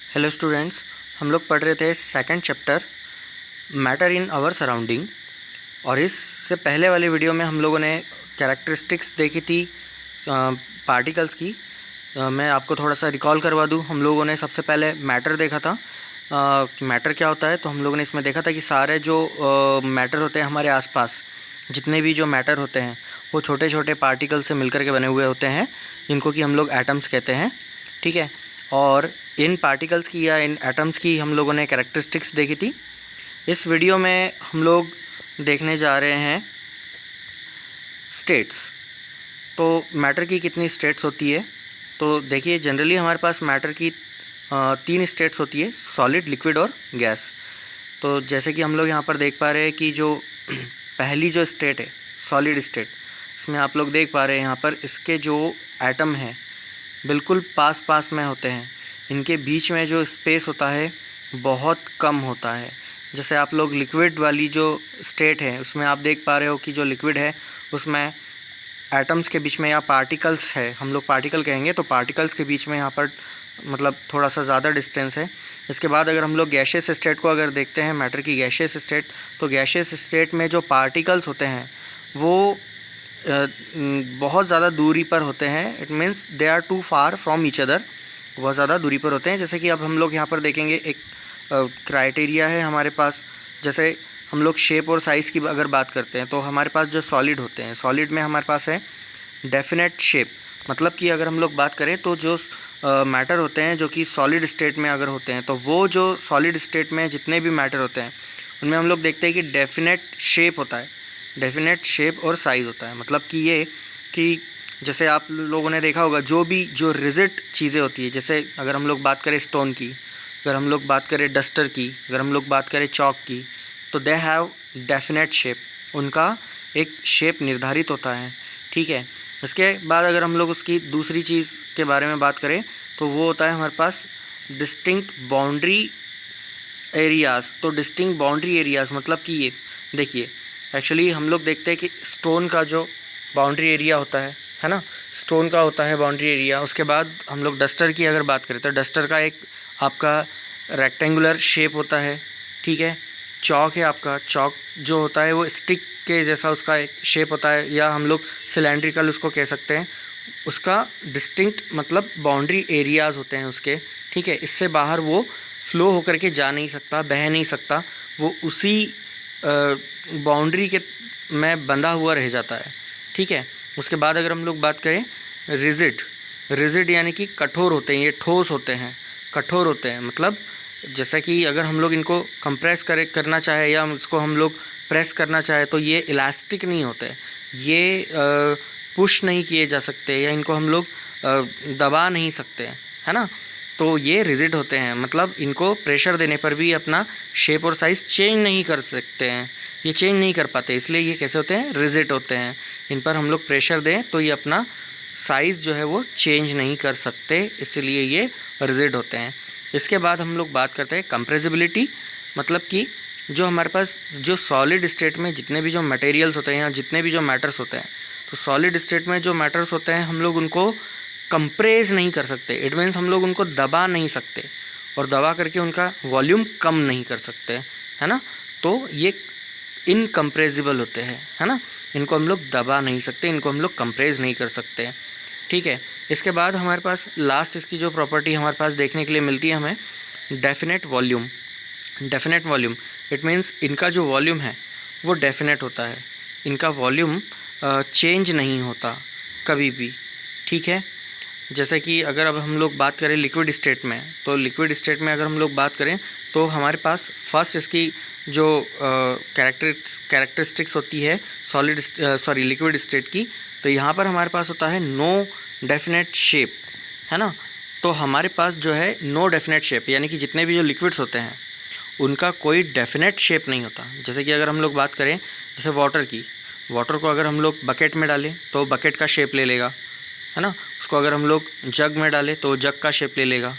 Hello students, हम लोग पढ़ रहे थे second chapter matter in our surrounding. और इससे पहले वाले वीडियो में हम लोगों ने कैरेक्टरिस्टिक्स देखी थी पार्टिकल्स की। मैं आपको थोड़ा सा रिकॉल करवा दूं। हम लोगों ने सबसे पहले मैटर देखा था। मैटर क्या होता है, तो हम लोगों ने इसमें देखा था कि सारे जो मैटर होते हैं हमारे आसपास, जितने भी जो मैटर होते हैं वो छोटे छोटे पार्टिकल से मिलकर के बने हुए होते हैं, जिनको कि हम लोग एटम्स कहते हैं। ठीक है। और इन पार्टिकल्स की या इन एटम्स की हम लोगों ने कैरेक्टरिस्टिक्स देखी थी। इस वीडियो में हम लोग देखने जा रहे हैं स्टेट्स। तो मैटर की कितनी स्टेट्स होती है, तो देखिए जनरली हमारे पास मैटर की 3 स्टेट्स होती है, सॉलिड, लिक्विड और गैस। तो जैसे कि हम लोग यहाँ पर देख पा रहे हैं कि जो पहली जो स्टेट है सॉलिड स्टेट, इसमें आप लोग देख पा रहे हैं यहाँ पर इसके जो एटम हैं बिल्कुल पास पास में होते हैं। इनके बीच में जो स्पेस होता है बहुत कम होता है। जैसे आप लोग लिक्विड वाली जो स्टेट है उसमें आप देख पा रहे हो कि जो लिक्विड है उसमें एटम्स के बीच में या पार्टिकल्स है, हम लोग पार्टिकल कहेंगे, तो पार्टिकल्स के बीच में यहाँ पर मतलब थोड़ा सा ज़्यादा डिस्टेंस है। इसके बाद अगर हम लोग गैशियस स्टेट को अगर देखते हैं, मैटर की गैशियस स्टेट, तो गैशियस स्टेट में जो पार्टिकल्स होते हैं वो बहुत ज़्यादा दूरी पर होते हैं। It means they are too far from each other, बहुत ज़्यादा दूरी पर होते हैं। जैसे कि अब हम लोग यहाँ पर देखेंगे एक क्राइटेरिया है हमारे पास। जैसे हम लोग शेप और साइज़ की अगर बात करते हैं तो हमारे पास जो सॉलिड होते हैं, सॉलिड में हमारे पास है डेफिनेट शेप। मतलब कि अगर हम लोग बात करें तो जो मैटर होते हैं जो कि सॉलिड स्टेट में अगर होते हैं, तो वो जो सॉलिड स्टेट में जितने भी मैटर होते हैं उनमें हम लोग देखते हैं कि डेफिनेट शेप होता है, डेफिनेट शेप और साइज़ होता है। मतलब कि ये कि जैसे आप लोगों ने देखा होगा जो रिजिड चीज़ें होती है, जैसे अगर हम लोग बात करें स्टोन की, अगर हम लोग बात करें डस्टर की, अगर हम लोग बात करें चॉक की, तो दे हैव डेफिनेट शेप, उनका एक शेप निर्धारित होता है। ठीक है। इसके बाद अगर हम लोग उसकी दूसरी चीज़ के बारे में बात करें तो वो होता है हमारे पास डिस्टिंक्ट बाउंड्री एरियाज़। तो डिस्टिंक्ट बाउंड्री एरियाज़ मतलब कि ये देखिए, एक्चुअली हम लोग देखते हैं कि स्टोन का जो बाउंड्री एरिया होता है ना, स्टोन का होता है बाउंड्री एरिया। उसके बाद हम लोग डस्टर की अगर बात करें तो डस्टर का एक आपका रेक्टेंगुलर शेप होता है। ठीक है। चॉक है, आपका चॉक जो होता है वो स्टिक के जैसा उसका एक शेप होता है, या हम लोग सिलेंड्रिकल उसको कह सकते हैं। उसका डिस्टिंक्ट मतलब बाउंड्री एरियाज़ होते हैं उसके। ठीक है। इससे बाहर वो फ्लो होकर के जा नहीं सकता, बह नहीं सकता, वो उसी बाउंड्री के में बंधा हुआ रह जाता है। ठीक है। उसके बाद अगर हम लोग बात करें रिजिड, रिजिड यानी कि कठोर होते हैं, ये ठोस होते हैं, कठोर होते हैं। मतलब जैसा कि अगर हम लोग इनको कंप्रेस करना चाहे या उसको हम लोग प्रेस करना चाहे तो ये इलास्टिक नहीं होते, ये पुश नहीं किए जा सकते, या इनको हम लोग दबा नहीं सकते, है ना। तो ये रिजिड होते हैं, मतलब इनको प्रेशर देने पर भी अपना शेप और साइज़ चेंज नहीं कर सकते हैं, ये चेंज नहीं कर पाते, इसलिए ये कैसे होते हैं, रिजिड होते हैं। इन पर हम लोग प्रेशर दें तो ये अपना साइज़ जो है वो चेंज नहीं कर सकते, इसलिए ये रिजिड होते हैं। इसके बाद हम लोग बात करते हैं कंप्रेसिबिलिटी। मतलब कि जो हमारे पास जो सॉलिड स्टेट में जितने भी जो मटेरियल्स होते हैं या जितने भी जो मैटर्स होते हैं, तो सॉलिड स्टेट में जो मैटर्स होते हैं हम लोग उनको कंप्रेस नहीं कर सकते। इट मीन्स हम लोग उनको दबा नहीं सकते और दबा करके उनका वॉल्यूम कम नहीं कर सकते, है ना। तो ये इनकम्प्रेसिबल होते हैं, है ना। इनको हम लोग दबा नहीं सकते, इनको हम लोग कंप्रेस नहीं कर सकते। ठीक है। इसके बाद हमारे पास लास्ट इसकी जो प्रॉपर्टी हमारे पास देखने के लिए मिलती है हमें, definite volume. Definite volume it means इनका जो वॉल्यूम है वो डेफिनेट होता है, इनका वॉल्यूम चेंज नहीं होता कभी भी। ठीक है। जैसे कि अगर अब हम लोग बात करें लिक्विड स्टेट में, तो लिक्विड स्टेट में अगर हम लोग बात करें तो हमारे पास फर्स्ट इसकी जो कैरेक्टरिस्टिक्स होती है लिक्विड स्टेट की, तो यहाँ पर हमारे पास होता है नो डेफिनेट शेप, है ना। तो हमारे पास जो है नो डेफिनेट शेप, यानी कि जितने भी जो लिक्विड्स होते हैं उनका कोई डेफिनेट शेप नहीं होता। जैसे कि अगर हम लोग बात करें जैसे वाटर की, वाटर को अगर हम लोग बकेट में डालें तो बकेट का शेप ले लेगा, है ना। उसको अगर हम लोग जग में डालें तो जग का शेप ले लेगा।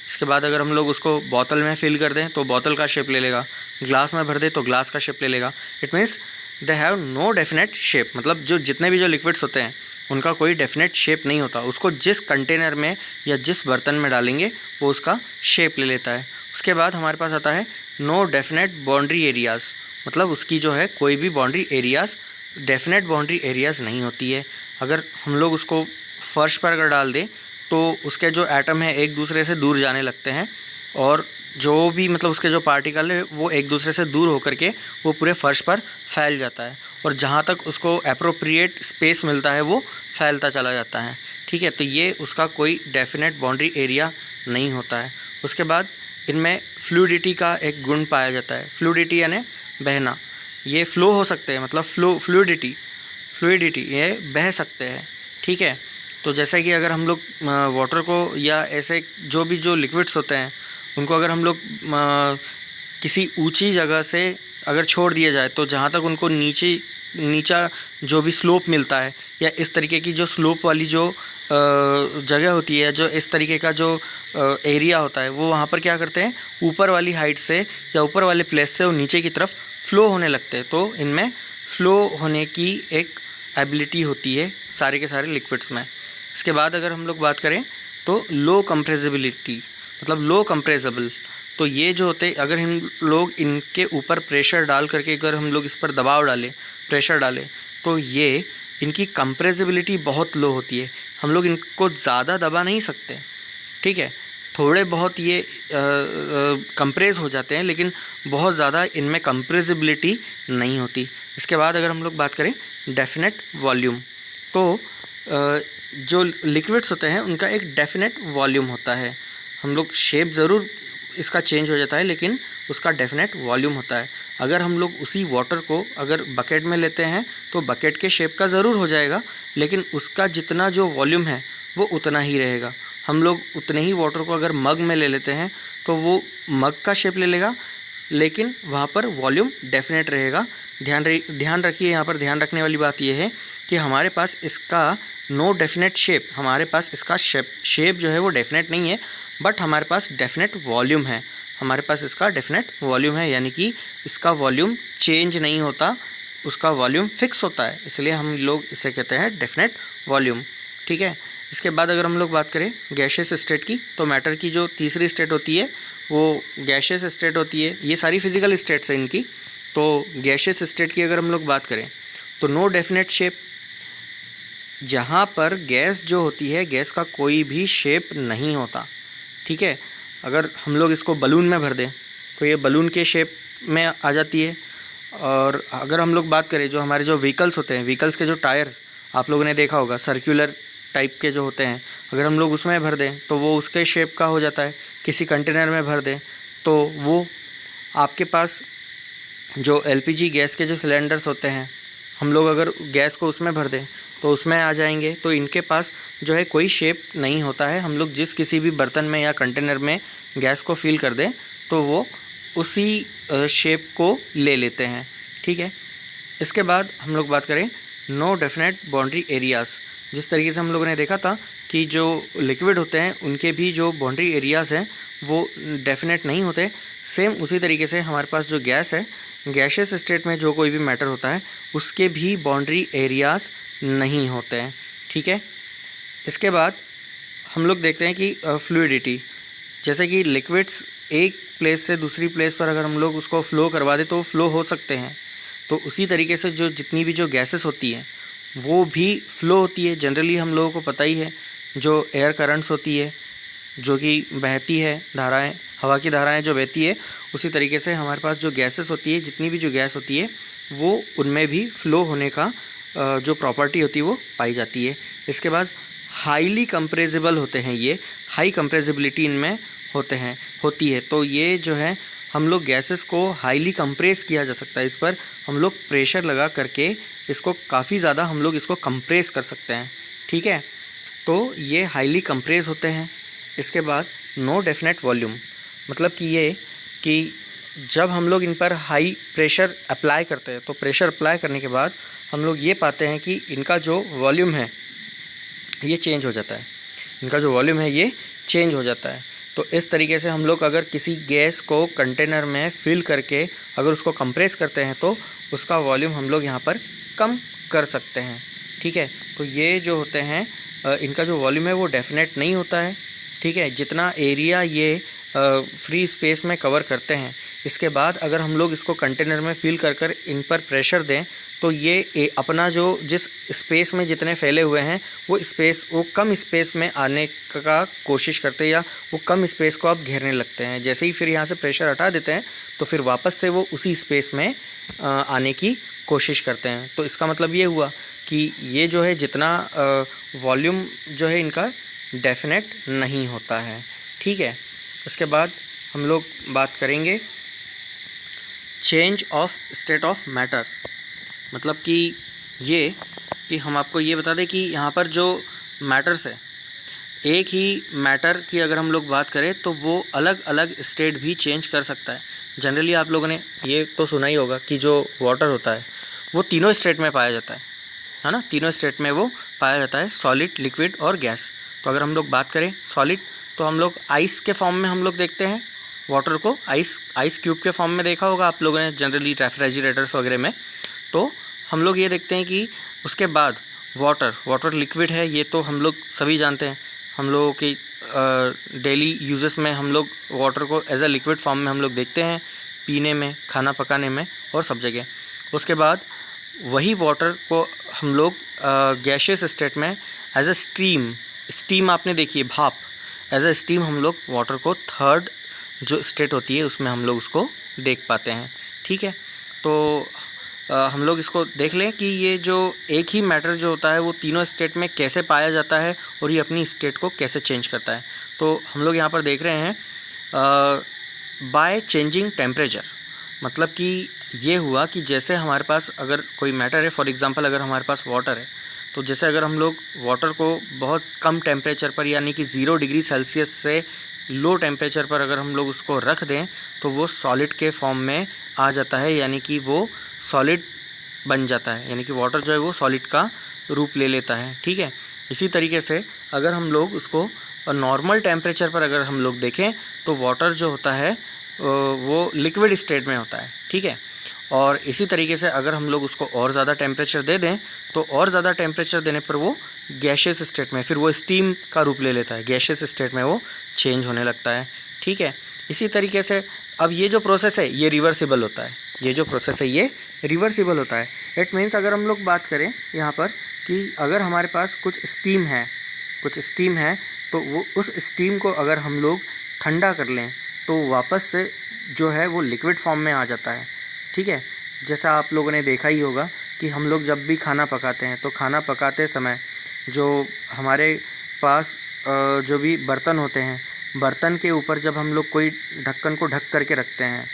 इसके बाद अगर हम लोग उसको बोतल में फिल कर दें तो बोतल का शेप ले लेगा, ग्लास में भर दें तो ग्लास का शेप ले लेगा। It means they have no definite shape. मतलब जो जितने भी जो लिक्विड्स होते हैं उनका कोई डेफिनेट शेप नहीं होता। उसको जिस कंटेनर में या जिस बर्तन में डालेंगे वो उसका शेप ले लेता है। उसके बाद हमारे पास आता है नो डेफिनेट बाउंड्री एरियाज़, मतलब उसकी जो है कोई भी boundary areas, definite boundary areas नहीं होती है। अगर हम लोग उसको फर्श पर अगर डाल दें तो उसके जो एटम है एक दूसरे से दूर जाने लगते हैं और जो भी मतलब उसके जो पार्टिकल है वो एक दूसरे से दूर होकर के वो पूरे फर्श पर फैल जाता है और जहाँ तक उसको एप्रोप्रिएट स्पेस मिलता है वो फैलता चला जाता है। ठीक है, तो ये उसका कोई डेफिनेट बाउंड्री एरिया नहीं होता है। उसके बाद इनमें फ्लूइडिटी का एक गुण पाया जाता है। फ्लूइडिटी यानी बहना, ये फ्लो हो सकते हैं, मतलब फ्लूइडिटी ये बह सकते हैं। ठीक है, तो जैसे कि अगर हम लोग वाटर को या ऐसे जो लिक्विड्स होते हैं उनको अगर हम लोग किसी ऊंची जगह से अगर छोड़ दिया जाए तो जहाँ तक उनको नीचा जो भी स्लोप मिलता है या इस तरीके की जो स्लोप वाली जो जगह होती है, जो इस तरीके का जो एरिया होता है, वो वहाँ पर क्या करते हैं ऊपर वाली हाइट से या ऊपर वाले प्लेस से वो नीचे की तरफ फ़्लो होने लगते हैं। तो इनमें फ़्लो होने की एक एबिलिटी होती है सारे के सारे लिक्विड्स में। इसके बाद अगर हम लोग बात करें तो लो कंप्रेसिबिलिटी, मतलब लो कंप्रेसिबल, तो ये जो होते अगर हम लोग इनके ऊपर प्रेशर डाल करके अगर हम लोग इस पर दबाव डालें, प्रेशर डालें, तो ये इनकी कंप्रेसिबिलिटी बहुत लो होती है। हम लोग इनको ज़्यादा दबा नहीं सकते। ठीक है, थोड़े बहुत ये कंप्रेस हो जाते हैं लेकिन बहुत ज़्यादा इनमें कंप्रेसिबिलिटी नहीं होती। इसके बाद अगर हम लोग बात करें डेफिनेट वॉल्यूम, तो जो लिक्विड्स होते हैं उनका एक डेफिनेट वॉल्यूम होता है। हम लोग शेप ज़रूर इसका चेंज हो जाता है लेकिन उसका डेफिनेट वॉल्यूम होता है। अगर हम लोग उसी वाटर को अगर बकेट में लेते हैं तो बकेट के शेप का ज़रूर हो जाएगा लेकिन उसका जितना जो वॉल्यूम है वो उतना ही रहेगा। हम लोग उतने ही वाटर को अगर मग में ले लेते हैं तो वो मग का शेप ले लेगा लेकिन वहाँ पर वॉल्यूम डेफिनेट रहेगा। ध्यान रखिए, यहाँ पर ध्यान रखने वाली बात यह है कि हमारे पास इसका नो डेफिनेट शेप, हमारे पास इसका शेप जो है वो डेफिनेट नहीं है बट हमारे पास डेफिनेट वॉल्यूम है। हमारे पास इसका डेफिनेट वॉल्यूम है, यानी कि इसका वॉल्यूम चेंज नहीं होता, उसका वॉल्यूम फिक्स होता है, इसलिए हम लोग इसे कहते हैं डेफिनेट वॉल्यूम। ठीक है, इसके बाद अगर हम लोग बात करें गैशियस स्टेट की, तो मैटर की जो तीसरी स्टेट होती है वो गैशियस स्टेट होती है। ये सारी फिजिकल स्टेट्स हैं इनकी। तो गैशियस स्टेट की अगर हम लोग बात करें तो नो डेफिनेट शेप, जहाँ पर गैस जो होती है गैस का कोई भी शेप नहीं होता। ठीक है, अगर हम लोग इसको बलून में भर दें तो ये बलून के शेप में आ जाती है। और अगर हम लोग बात करें जो हमारे जो व्हीकल्स होते हैं, व्हीकल्स के जो टायर आप लोगों ने देखा होगा सर्कुलर टाइप के जो होते हैं, अगर हम लोग उसमें भर दें तो वो उसके शेप का हो जाता है। किसी कंटेनर में भर दें तो वो आपके पास जो एलपीजी गैस के जो सिलेंडर्स होते हैं, हम लोग अगर गैस को उसमें भर दें तो उसमें आ जाएंगे। तो इनके पास जो है कोई शेप नहीं होता है। हम लोग जिस किसी भी बर्तन में या कंटेनर में गैस को फिल कर दें तो वो उसी शेप को ले लेते हैं। ठीक है, इसके बाद हम लोग बात करें नो डेफिनेट बाउंड्री एरियाज़। जिस तरीके से हम लोगों ने देखा था कि जो लिक्विड होते हैं उनके भी जो बाउंड्री एरियाज़ हैं वो डेफिनेट नहीं होते, सेम उसी तरीके से हमारे पास जो गैस है, गैशियस स्टेट में जो कोई भी मैटर होता है उसके भी बाउंड्री एरियाज़ नहीं होते हैं। ठीक है, इसके बाद हम लोग देखते हैं कि फ्लूइडिटी, जैसे कि लिक्विड्स एक प्लेस से दूसरी प्लेस पर अगर हम लोग उसको फ़्लो करवा दें तो वो फ़्लो हो सकते हैं। तो उसी तरीके से जो जितनी भी जो गैसेस होती हैं वो भी फ़्लो होती है। जनरली हम लोगों को पता ही है जो एयर करंट्स होती है जो कि बहती है, धाराएं, हवा की धाराएं जो बहती है, उसी तरीके से हमारे पास जो गैसेस होती है, जितनी भी जो गैस होती है वो उनमें भी फ़्लो होने का जो प्रॉपर्टी होती है वो पाई जाती है। इसके बाद हाईली कंप्रेसिबल होते हैं, ये हाई कंप्रेसिबिलिटी इनमें होती है। तो ये जो है हम लोग गैसेस को हाईली कंप्रेस किया जा सकता है, इस पर हम लोग प्रेशर लगा करके इसको काफ़ी ज़्यादा हम लोग इसको कंप्रेस कर सकते हैं। ठीक है, तो ये हाईली कंप्रेस होते हैं। इसके बाद नो डेफिनेट वॉल्यूम, मतलब कि ये कि जब हम लोग इन पर हाई प्रेशर अप्लाई करते हैं तो प्रेशर अप्लाई करने के बाद हम लोग ये पाते हैं कि इनका जो वॉल्यूम है ये चेंज हो जाता है, इनका जो वॉल्यूम है ये चेंज हो जाता है। तो इस तरीके से हम लोग अगर किसी गैस को कंटेनर में फिल करके अगर उसको कंप्रेस करते हैं तो उसका वॉल्यूम हम लोग यहाँ पर कम कर सकते हैं। ठीक है। तो ये जो होते हैं इनका जो वॉल्यूम है वो डेफिनेट नहीं होता है, ठीक है। जितना एरिया ये फ्री स्पेस में कवर करते हैं, इसके बाद अगर हम लोग इसको कंटेनर में फिल कर कर इन पर प्रेशर दें तो ये अपना जो जिस स्पेस में जितने फैले हुए हैं वो कम स्पेस में आने का कोशिश करते हैं, या वो कम स्पेस को आप घेरने लगते हैं। जैसे ही फिर यहाँ से प्रेशर हटा देते हैं तो फिर वापस से वो उसी स्पेस में आने की कोशिश करते हैं। तो इसका मतलब ये हुआ कि ये जो है जितना वॉल्यूम जो है इनका डेफिनेट नहीं होता है, ठीक है। उसके बाद हम लोग बात करेंगे change of state of matter. मतलब कि हम आपको ये बता दें कि यहाँ पर जो मैटर्स है, एक ही मैटर की अगर हम लोग बात करें तो वो अलग अलग स्टेट भी चेंज कर सकता है। जनरली आप लोगों ने ये तो सुना ही होगा कि जो वाटर होता है वो तीनों स्टेट में पाया जाता है ना, तीनों स्टेट में वो पाया जाता है, सॉलिड, लिक्विड और गैस। तो अगर हम लोग बात करें सॉलिड, तो हम लोग आइस के फॉर्म में हम लोग देखते हैं वाटर को, आइस क्यूब के फॉर्म में देखा होगा आप लोगों ने जनरली रेफ्रिजरेटर्स वगैरह में। तो हम लोग ये देखते हैं कि उसके बाद वाटर लिक्विड है, ये तो हम लोग सभी जानते हैं। हम लोगों की डेली यूजेस में हम लोग वाटर को एज अ लिक्विड फॉर्म में हम लोग देखते हैं, पीने में, खाना पकाने में और सब जगह। उसके बाद वही वाटर को हम लोग गैशियस स्टेट में एज अ स्टीम आपने देखी है, भाप, एज अ स्टीम हम लोग वाटर को थर्ड जो स्टेट होती है उसमें हम लोग उसको देख पाते हैं, ठीक है। तो हम लोग इसको देख लें कि ये जो एक ही मैटर जो होता है वो तीनों स्टेट में कैसे पाया जाता है और ये अपनी स्टेट को कैसे चेंज करता है। तो हम लोग यहाँ पर देख रहे हैं बाय चेंजिंग टेम्परेचर। मतलब कि ये हुआ कि जैसे हमारे पास अगर कोई मैटर है, फॉर एग्जांपल अगर हमारे पास वाटर है, तो जैसे अगर हम लोग वाटर को बहुत कम टेम्परेचर पर यानी कि 0 डिग्री सेल्सियस से लो टेम्परेचर पर अगर हम लोग उसको रख दें तो वो सॉलिड के फॉर्म में आ जाता है, यानी कि वो सॉलिड बन जाता है, यानी कि वाटर जो है वो सॉलिड का रूप ले लेता है, ठीक है। इसी तरीके से अगर हम लोग उसको नॉर्मल टेम्परेचर पर अगर हम लोग देखें तो वाटर जो होता है वो लिक्विड स्टेट में होता है, ठीक है। और इसी तरीके से अगर हम लोग उसको और ज़्यादा टेम्परेचर दे दें तो और ज़्यादा टेम्परेचर देने पर वो गैशियस स्टेट में, फिर वो स्टीम का रूप ले लेता है, गैशियस स्टेट में वो चेंज होने लगता है, ठीक है। इसी तरीके से अब ये जो प्रोसेस है ये रिवर्सिबल होता है, ये जो प्रोसेस है ये रिवर्सिबल होता है। इट मीन्स अगर हम लोग बात करें यहाँ पर कि अगर हमारे पास कुछ स्टीम है तो वो उस स्टीम को अगर हम लोग ठंडा कर लें तो वापस से जो है वो लिक्विड फॉर्म में आ जाता है, ठीक है। जैसा आप लोगों ने देखा ही होगा कि हम लोग जब भी खाना पकाते हैं तो खाना पकाते समय जो हमारे पास जो भी बर्तन होते हैं, बर्तन के ऊपर जब हम लोग कोई ढक्कन को ढक करके रखते हैं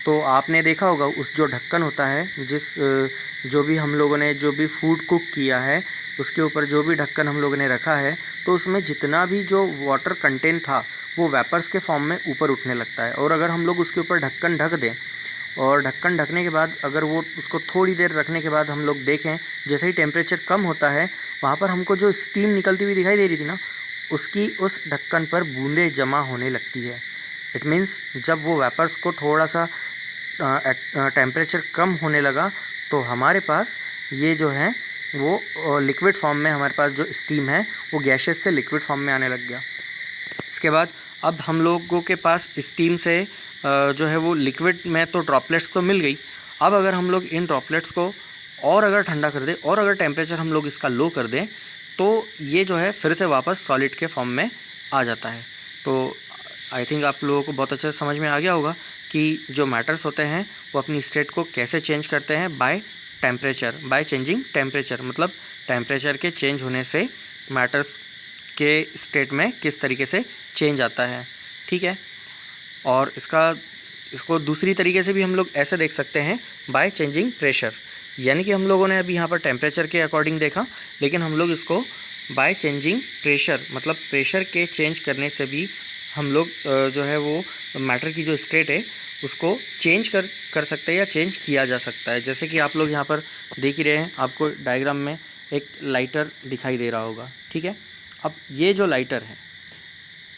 तो आपने देखा होगा उस जो ढक्कन होता है, जो भी हम लोगों ने जो भी फूड कुक किया है उसके ऊपर जो भी ढक्कन हम लोगों ने रखा है तो उसमें जितना भी जो वाटर कंटेंट था वो वेपर्स के फॉर्म में ऊपर उठने लगता है। और अगर हम लोग उसके ऊपर ढक्कन ढक दें और ढक्कन ढकने के बाद अगर वो उसको थोड़ी देर रखने के बाद हम लोग देखें, जैसे ही टेम्परेचर कम होता है वहाँ पर हमको जो स्टीम निकलती हुई दिखाई दे रही थी ना, उसकी उस ढक्कन पर बूंदें जमा होने लगती है। इट मीन्स जब वो वेपर्स को थोड़ा सा टेम्परेचर कम होने लगा तो हमारे पास ये जो है वो लिक्विड फॉर्म में, हमारे पास जो स्टीम है वो गैसेस से लिक्विड फॉर्म में आने लग गया। इसके बाद अब हम लोगों के पास स्टीम से जो है वो लिक्विड में तो ड्रॉपलेट्स तो मिल गई। अब अगर हम लोग इन ड्रॉपलेट्स को और अगर ठंडा कर दें और अगर टेम्परेचर हम लोग इसका लो कर दें तो ये जो है फिर से वापस सॉलिड के फॉर्म में आ जाता है। तो आई थिंक आप लोगों को बहुत अच्छे से समझ में आ गया होगा कि जो मैटर्स होते हैं वो अपनी स्टेट को कैसे चेंज करते हैं बाय चेंजिंग टेम्परेचर। मतलब टेम्परेचर के चेंज होने से मैटर्स के स्टेट में किस तरीके से चेंज आता है, ठीक है। और इसको दूसरी तरीके से भी हम लोग ऐसे देख सकते हैं बाय चेंजिंग प्रेशर। यानी कि हम लोगों ने अभी यहाँ पर टेम्परेचर के अकॉर्डिंग देखा, लेकिन हम लोग इसको बाय चेंजिंग प्रेशर, मतलब प्रेशर के चेंज करने से भी हम लोग जो है वो मैटर की जो स्टेट है उसको चेंज कर सकते हैं या चेंज किया जा सकता है। जैसे कि आप लोग यहाँ पर देख ही रहे हैं, आपको डायग्राम में एक लाइटर दिखाई दे रहा होगा, ठीक है। अब ये जो लाइटर है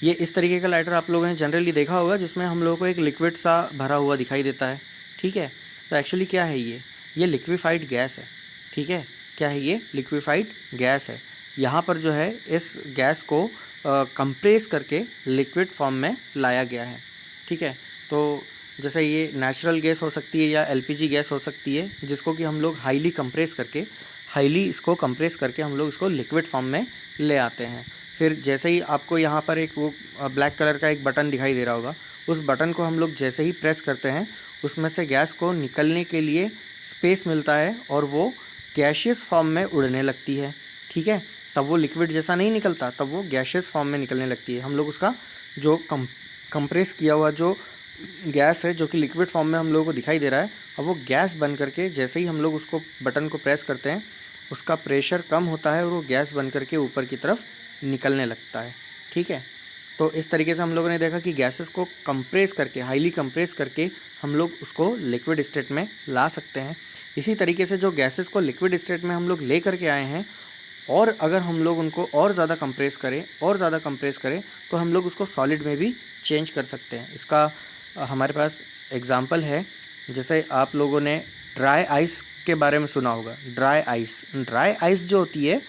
ये इस तरीके का लाइटर आप लोगों ने जनरली देखा होगा जिसमें हम लोगों को एक लिक्विड सा भरा हुआ दिखाई देता है, ठीक है। तो एक्चुअली क्या है ये लिक्विफाइड गैस है, ठीक है। क्या है, ये लिक्विफाइड गैस है। यहाँ पर जो है इस गैस को कंप्रेस करके लिक्विड फॉर्म में लाया गया है। ठीक है, तो जैसे ये नेचुरल गैस हो सकती है या एलपीजी गैस हो सकती है, जिसको कि हम लोग हाईली इसको कंप्रेस करके हम लोग इसको लिक्विड फॉर्म में ले आते हैं। फिर जैसे ही आपको यहाँ पर एक वो ब्लैक कलर का एक बटन दिखाई दे रहा होगा, उस बटन को हम लोग जैसे ही प्रेस करते हैं उसमें से गैस को निकलने के लिए स्पेस मिलता है और वो गैशियस फॉर्म में उड़ने लगती है। ठीक है, तब वो लिक्विड जैसा नहीं निकलता, तब वो गैशियस फॉर्म में निकलने लगती है। हम लोग उसका जो कंप्रेस किया हुआ जो गैस है, जो कि लिक्विड फॉर्म में हम लोगों को दिखाई दे रहा है, अब वो गैस बन करके जैसे ही हम लोग उसको बटन को प्रेस करते हैं उसका प्रेशर कम होता है और वो गैस बन करके ऊपर की तरफ निकलने लगता है। ठीक है, तो इस तरीके से हम लोगों ने देखा कि गैसेस को कंप्रेस करके, हाईली कंप्रेस करके हम लोग उसको लिक्विड स्टेट में ला सकते हैं। इसी तरीके से जो गैसेस को लिक्विड स्टेट में हम लोग ले करके आए हैं, और अगर हम लोग उनको और ज़्यादा कंप्रेस करें तो हम लोग उसको सॉलिड में भी चेंज कर सकते हैं। इसका हमारे पास एग्ज़ाम्पल है, जैसे आप लोगों ने ड्राई आइस के बारे में सुना होगा। ड्राई आइस जो होती है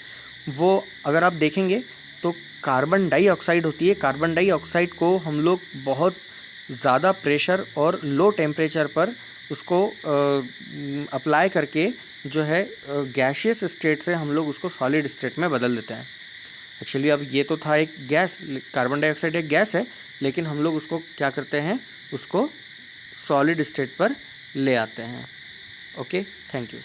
वो अगर आप देखेंगे तो कार्बन डाइऑक्साइड होती है। कार्बन डाइऑक्साइड को हम लोग बहुत ज़्यादा प्रेशर और लो टेम्परेचर पर उसको अप्लाई करके जो है गैशियस स्टेट से हम लोग उसको सॉलिड स्टेट में बदल देते हैं। एक्चुअली अब ये तो था एक गैस, कार्बन डाइऑक्साइड एक गैस है, लेकिन हम लोग उसको क्या करते हैं, उसको सॉलिड स्टेट पर ले आते हैं। Okay, thank you.